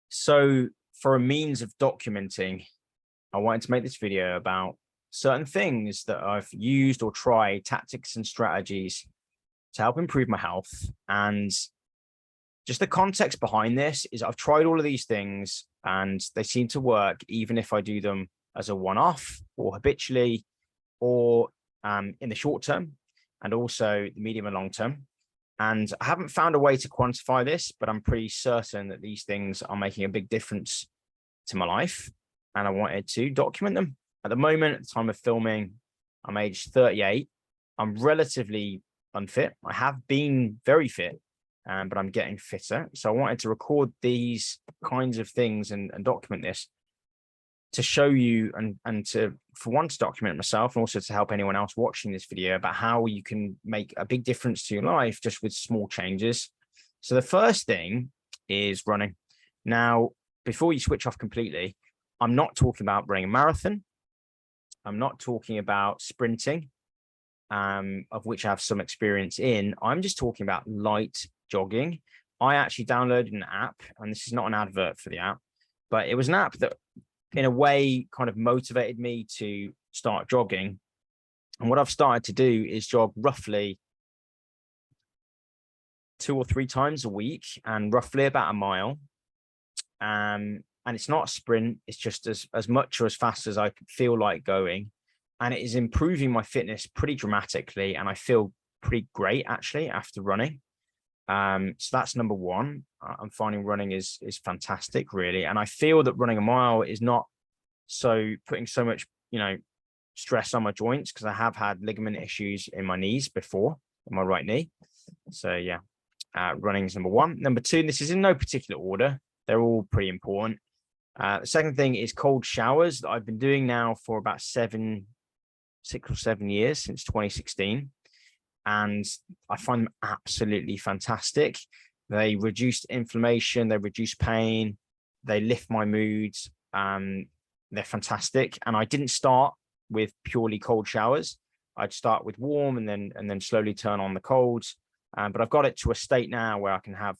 So for a means of documenting, I wanted to make this video about certain things that I've used or tried, tactics and strategies to help improve my health. And just the context behind this is I've tried all of these things and they seem to work, even if I do them as a one-off or habitually or in the short term and also the medium and long term. And I haven't found a way to quantify this, but I'm pretty certain that these things are making a big difference to my life. And I wanted to document them. At the moment, at the time of filming, I'm aged 38. I'm relatively unfit. I have been very fit, but I'm getting fitter. So I wanted to record these kinds of things and document this to show you and to, for one, to document myself and also to help anyone else watching this video about how you can make a big difference to your life just with small changes. So the first thing is running. Now, before you switch off completely, I'm not talking about running a marathon. I'm not talking about sprinting, of which I have some experience in. I'm just talking about light jogging. I actually downloaded an app, and this is not an advert for the app, but it was an app that in a way kind of motivated me to start jogging. And what I've started to do is jog roughly 2 or 3 times a week and roughly about a mile. And it's not a sprint, it's just as much or as fast as I feel like going. And it is improving my fitness pretty dramatically. And I feel pretty great actually after running. So that's number one. I'm finding running is fantastic, really. And I feel that running a mile is not putting so much, stress on my joints, because I have had ligament issues in my knees before, in my right knee. So yeah, running is number one. Number two, and this is in no particular order, they're all pretty important. The second thing is cold showers that I've been doing now for about 6 or 7 years, since 2016. And I find them absolutely fantastic. They reduce inflammation, they reduce pain, they lift my moods. They're fantastic. And I didn't start with purely cold showers. I'd start with warm and then slowly turn on the colds. But I've got it to a state now where I can have,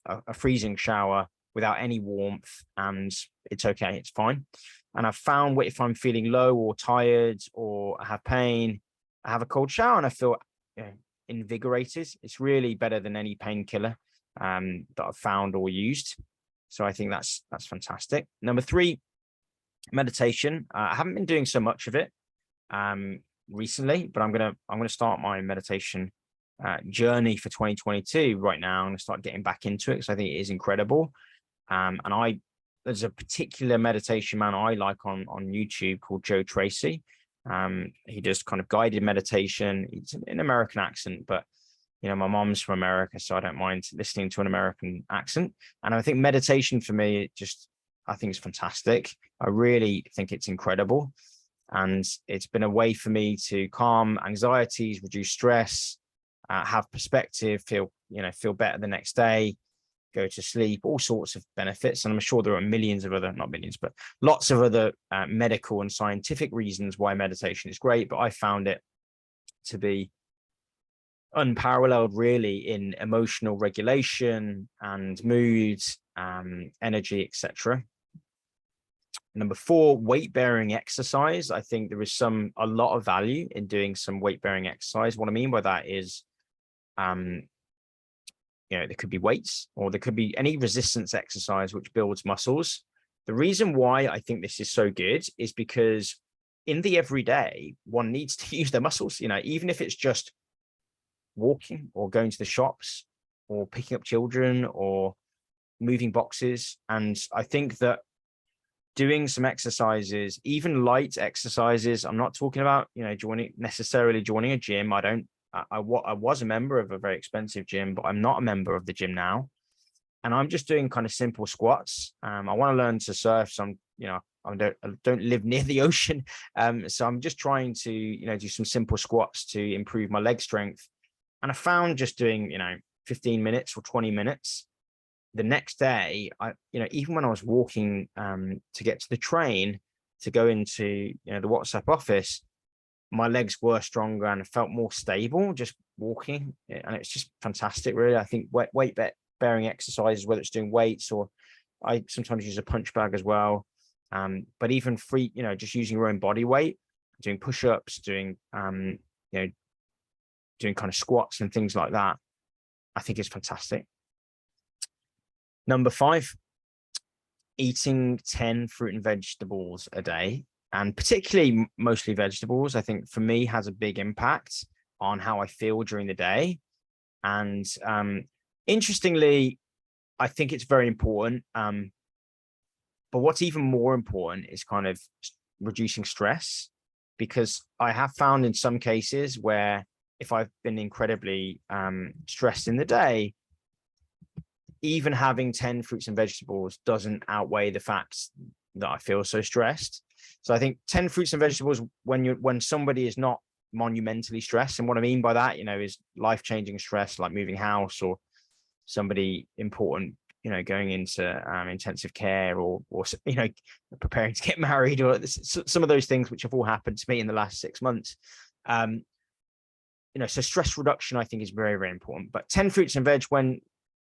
a freezing shower without any warmth, and it's okay, it's fine. And I've found if I'm feeling low or tired or I have pain, I have a cold shower and I feel invigorated. It's really better than any painkiller that I've found or used. So I think that's fantastic. Number three, meditation. I haven't been doing so much of it recently, but I'm gonna start my meditation journey for 2022 right now. I'm gonna start getting back into it because I think it is incredible. And there's a particular meditation man I like on YouTube called Joe Tracy. He does kind of guided meditation. It's an American accent, but my mom's from America, so I don't mind listening to an American accent. And I think meditation for me, I think it's fantastic. I really think it's incredible. And it's been a way for me to calm anxieties, reduce stress, have perspective, feel better the next day, go to sleep, all sorts of benefits. And I'm sure there are millions of other, not millions, but lots of other medical and scientific reasons why meditation is great. But I found it to be unparalleled, really, in emotional regulation and moods, energy, etc. Number four, weight bearing exercise. I think there is a lot of value in doing some weight bearing exercise. What I mean by that is, there could be weights or there could be any resistance exercise which builds muscles. The reason why I think this is so good is because in the everyday, one needs to use their muscles, even if it's just walking or going to the shops or picking up children or moving boxes. And I think that doing some exercises, even light exercises, I'm not talking about, necessarily joining a gym. I was a member of a very expensive gym, but I'm not a member of the gym now. And I'm just doing kind of simple squats. I want to learn to surf. So I don't live near the ocean. So I'm just trying to, do some simple squats to improve my leg strength. And I found just doing, 15 minutes or 20 minutes the next day, even when I was walking to get to the train to go into, the WhatsApp office, my legs were stronger and I felt more stable just walking. And it's just fantastic, really. I think weight bearing exercises, whether it's doing weights or I sometimes use a punch bag as well. But even free, just using your own body weight, doing push-ups, doing doing kind of squats and things like that, I think is fantastic. Number 5, eating 10 fruit and vegetables a day, and particularly mostly vegetables, I think for me has a big impact on how I feel during the day. And interestingly, I think it's very important. But what's even more important is kind of reducing stress, because I have found in some cases where if I've been incredibly stressed in the day, even having 10 fruits and vegetables doesn't outweigh the fact that I feel so stressed. So I think 10 fruits and vegetables when somebody is not monumentally stressed, and what I mean by that, is life-changing stress like moving house, or somebody important, going into intensive care, or preparing to get married, or some of those things which have all happened to me in the last 6 months. So stress reduction, I think, is very, very important. But 10 fruits and veg when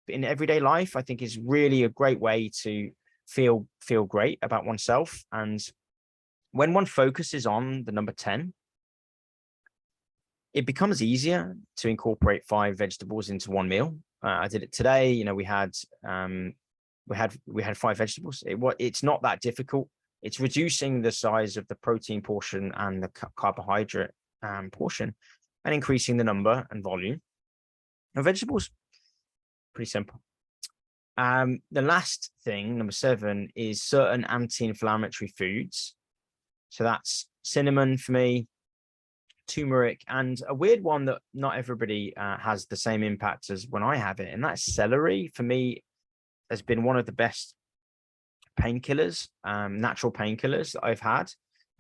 in everyday life, I think, is really a great way to feel great about oneself. And when one focuses on the number 10, it becomes easier to incorporate 5 vegetables into one meal. I did it today. We had 5 vegetables. It's not that difficult. It's reducing the size of the protein portion and the carbohydrate portion, and increasing the number and volume of vegetables. Pretty simple. The last thing, number 7, is certain anti-inflammatory foods. So that's cinnamon for me, turmeric, and a weird one that not everybody has the same impact as when I have it, and that's celery. For me, has been one of the best painkillers, natural painkillers that I've had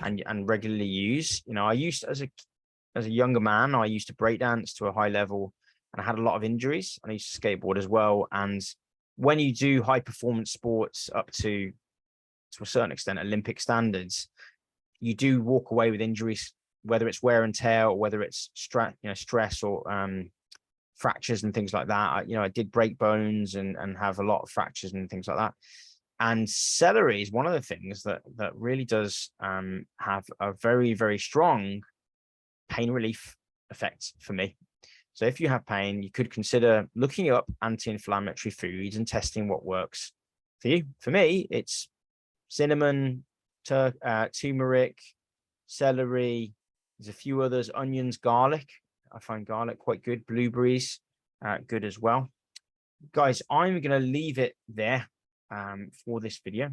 and regularly use. I used as a younger man, I used to breakdance to a high level, and I had a lot of injuries. I used to skateboard as well, and when you do high performance sports up to a certain extent Olympic standards, you do walk away with injuries, whether it's wear and tear, or whether it's stress or fractures and things like that. I did break bones and have a lot of fractures and things like that. And celery is one of the things that really does have a very, very strong pain relief effect for me. So if you have pain, you could consider looking up anti-inflammatory foods and testing what works for you. For me, it's cinnamon, turmeric, celery. There's a few others: onions, garlic. I find garlic quite good. Blueberries, good as well. Guys, I'm going to leave it there for this video.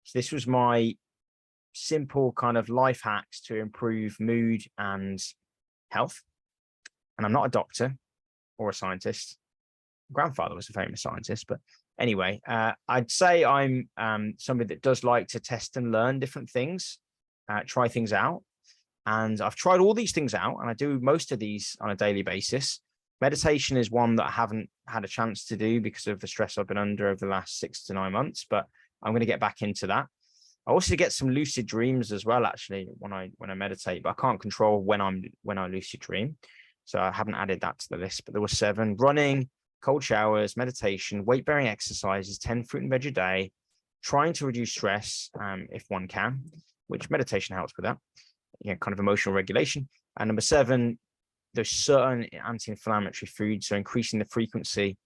So this was my simple kind of life hacks to improve mood and health. And I'm not a doctor or a scientist. My grandfather was a famous scientist, but anyway, I'd say I'm somebody that does like to test and learn different things, try things out. And I've tried all these things out, and I do most of these on a daily basis. Meditation is one that I haven't had a chance to do because of the stress I've been under over the last 6 to 9 months, but I'm going to get back into that. I also get some lucid dreams as well, actually, when I meditate, but I can't control when I lucid dream. So I haven't added that to the list, but there were 7: running, cold showers, meditation, weight-bearing exercises, 10 fruit and veg a day, trying to reduce stress if one can, which meditation helps with that. Kind of emotional regulation. And number 7, there's certain anti-inflammatory foods, so increasing the frequency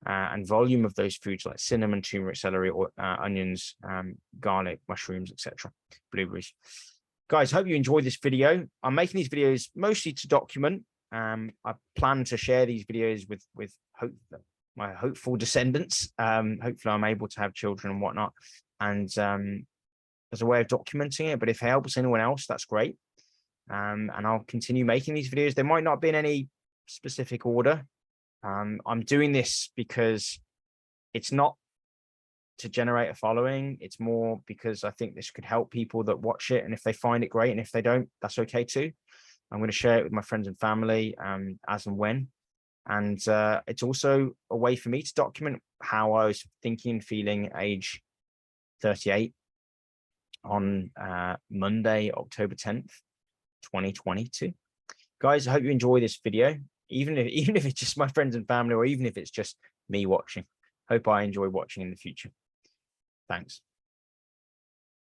and volume of those foods like cinnamon, turmeric, celery, or onions, garlic, mushrooms, etc., blueberries. Guys, hope you enjoyed this video. I'm making these videos mostly to document. I plan to share these videos with my hopeful descendants. Hopefully I'm able to have children and whatnot, and as a way of documenting it. But if it helps anyone else, that's great. And I'll continue making these videos. They might not be in any specific order. I'm doing this because it's not to generate a following. It's more because I think this could help people that watch it. And if they find it great, and if they don't, that's okay too. I'm going to share it with my friends and family as and when. And it's also a way for me to document how I was thinking, feeling, age 38 on Monday, October 10th, 2022. Guys, I hope you enjoy this video, even if it's just my friends and family, or even if it's just me watching. Hope I enjoy watching in the future. Thanks.